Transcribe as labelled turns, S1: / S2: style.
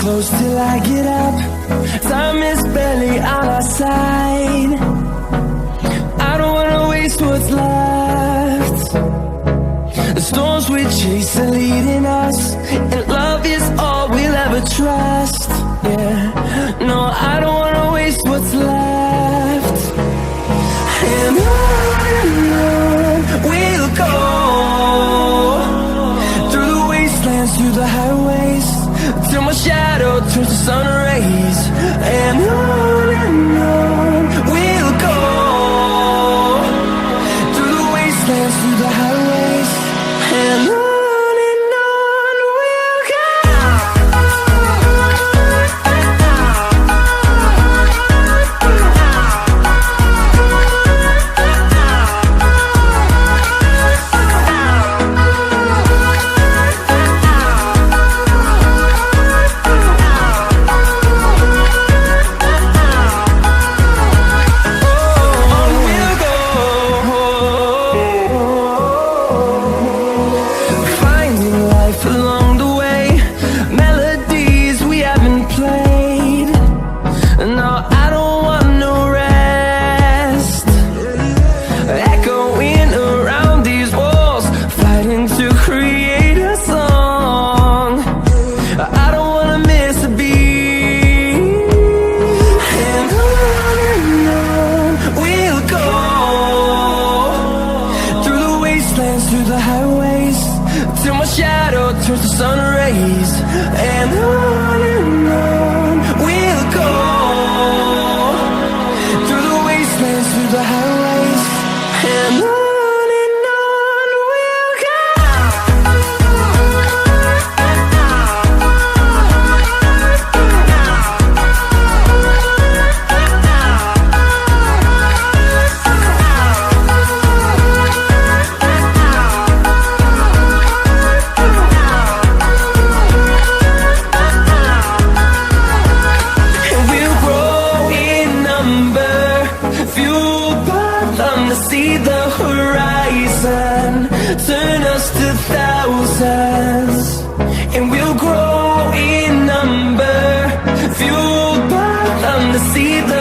S1: close till I get up. Time is barely on our side. I don't wanna waste what's left. The storms we chase are leading us, and love is all we'll ever trust. Yeah, no, I don't wanna waste what's left. And on we'll go, through the wastelands, through the highways, till my shadow turns to sun rays. And on we'll go, through the wastelands, through the highways, and on we'll go. Through the highways, till my shadow turns to sun rays. And on we'll go, through the wastelands, through the highways, and on we'll go. See the horizon, turn us to thousands, and we'll grow in number, fueled by them to see the